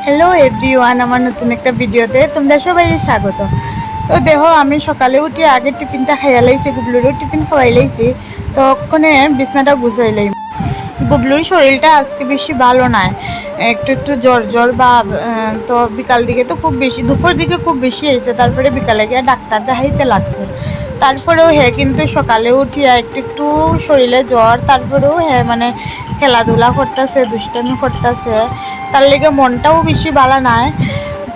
Hello everyone, আমার নতুন একটা ভিডিওতে তোমরা সবাই স্বাগত। তো দেখো, আমি সকালে উঠে আগে টিফিনটা খাইয়া লাইছি, গুবলুরও টিফিন খাওয়াই লাইছি। তো ওখানে বিছনাটা গুছাইলাই। গুবলুর শরীরটা আজকে বেশি ভালো নয়, একটু একটু জ্বর জ্বর ভাব। তো বিকাল দিকে তো খুব বেশি, দুপুর দিকে খুব বেশি হয়েছে, তারপরে বিকালে গিয়ে ডাক্তার দেখাইতে লাগছে। তারপরেও হ্যাঁ, কিন্তু সকালে উঠিয়া একটু একটু শরীরে জ্বর, তারপরেও হ্যাঁ মানে খেলাধুলা করতেছে, দুষ্টামি করতেছে, তার লেগে মনটাও বেশি ভালো নয়।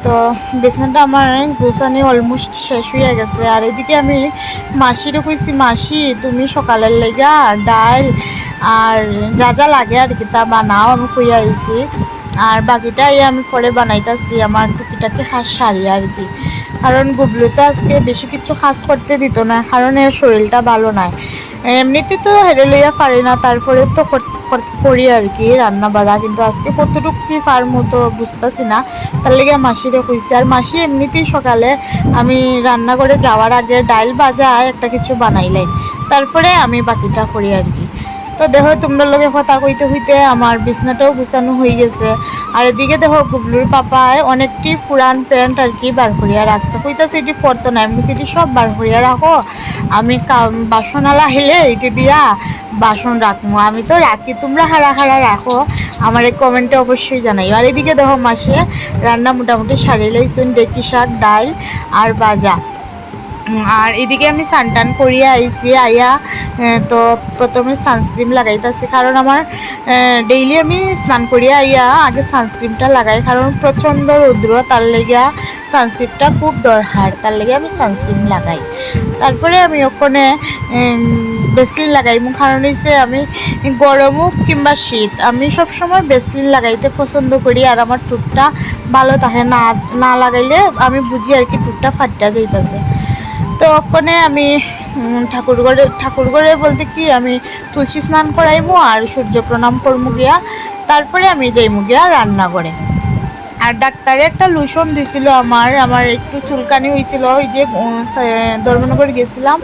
তো বিছনাটা আমার গোছানি অলমোস্ট শেষ হয়ে গেছে। আর এদিকে আমি মাসিরও কইছি, মাসি তুমি সকালের লেগা ডাল আর যা যা লাগে আর কি তা বানাও, আমি কইয়া আইছি। আর বাকিটা আমি পরে বানাইতেছি, আমার টুকিটাকে খাস সারি আর কি। কারণ গুবলু তো আজকে বেশি কিছু খাস করতে দিত না, কারণ এর শরীরটা ভালো নয়। এমনিতে তো হেরে লইয়া পারি না, তারপরে তো করি আর কি রান্না বাড়া, কিন্তু আজকে কতটুকু কি পারবো তো বুঝতেছি না। তার লেগে মাসিরে কইছি। আর মাসি এমনিতেই সকালে আমি রান্না করে যাওয়ার আগে ডাল ভাজা একটা কিছু বানাইলাই, তারপরে আমি বাকিটা করি আর কি। তো দেখো, তোমরা লোকে কথা কইতে হইতে আমার বিছনাটাও গুছানো হয়ে গেছে। আর এদিকে দেখো, গুবলুর পাপায় অনেকটি পুরান প্যান্ট আর কি বার করিয়া রাখছে, কইতাছে এটি পরতো না, আমি এটি সব বার করিয়া রাখো, আমি বাসনালা হেলে এটি দিয়া বাসন রাখবো। আমি তো রাখি, তোমরা হারা হারা রাখো আমার এই কমেন্টে অবশ্যই জানাই। আর এদিকে দেখো, মাসে রান্না মোটামুটি সারিয়ে লাইছুন, ডেকি শাক, ডাল আর ভাজা। আর এদিকে আমি সানটান করিয়া আইছি, আইয়া তো প্রথমে সানস্ক্রিন লাগাইতেছি, কারণ আমার ডেইলি আমি স্নান করিয়া আইয়া আগে সানস্ক্রিনটা লাগাই, কারণ প্রচণ্ড রৌদ্র, তার লেগে সানস্ক্রিনটা খুব দরকার, তার লেগে আমি সানস্ক্রিন লাগাই। তারপরে আমি ওখানে বেসলিন লাগাইমু, কারণ হচ্ছে আমি গরম হোক কিংবা শীত, আমি সবসময় বেসলিন লাগাইতে পছন্দ করি। আর আমার টুকটা ভালো থাকে, না না লাগাইলে আমি বুঝি আর কি টুকটা ফাটিয়া যাইতেছে। তো ওখানে আমি ঠাকুরঘরে বলতে কি, আমি তুলসী স্নান করাইমু আর সূর্য প্রণাম করমু গিয়া, তারপরে আমি যাইমু গিয়া রান্না করে। আর ডাক্তারে একটা লোশন দিছিল, আমার একটু চুলকানি হয়েছিল, ওই যে ধর্মনগর গেছিলাম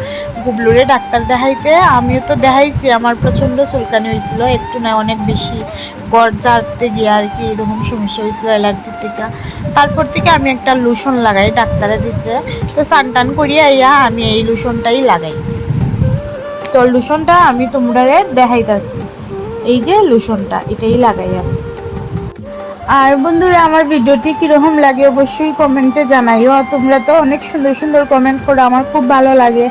গুবলুরে ডাক্তার দেখাইতে, আমিও তো দেখাইছি, আমার প্রচণ্ড চুলকানি হয়েছিল, একটু না অনেক বেশি, গড় জারতে গিয়ে আর কি এরকম সমস্যা হয়েছিল অ্যালার্জির থেকে। তারপর থেকে আমি একটা লোশন লাগাই, ডাক্তারে দিছে। তো স্নান করিয়া আইয়া আমি এই লোশনটাই লাগাই। তো লোশনটা আমি তোমরা দেখাইতাছি, এই যে লোশনটা এটাই লাগাই আমি। আর বন্ধুরা, আমার ভিডিওটি কীরকম লাগে অবশ্যই কমেন্টে জানাইও। তোমরা তো অনেক সুন্দর সুন্দর কমেন্ট করো, আমার খুব ভালো লাগে,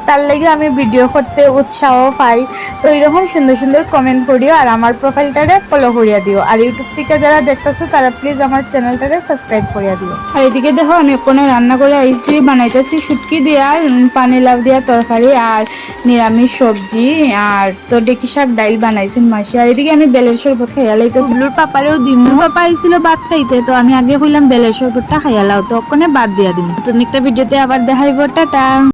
তার লাগে আমি ভিডিও করতে উৎসাহ পাই। তো এরকম সুন্দর সুন্দর কমেন্ট করিও, আর আমার প্রোফাইলটারে ফলো করিয়া দিও। আর ইউটিউব থেকে যারা দেখতেছো তারা প্লিজ আমার চ্যানেলটারে সাবস্ক্রাইব করিয়া দিও। আর এদিকে দেখো, আমি ওখানে রান্না করে আইসি, বানাইতেছি শুটকি দিয়া পানি লাউ দিয়া তরকারি আর নিরামিষ সবজি, আর তো ডেকি শাক ডাইল বানাইছি মাসি। আর এদিকে আমি বেলের শরবত খাইয়া লাইতেছি, পাপারেও দিম, পাপা আইছিল ভাত খাইতে, তো আমি আগে কইলাম বেলের শরবতটা খাইয়া লাও, তো ওখানে বাদ দিয়া দিম। নতুন একটা ভিডিওতে আবার দেখাইব, টাটা।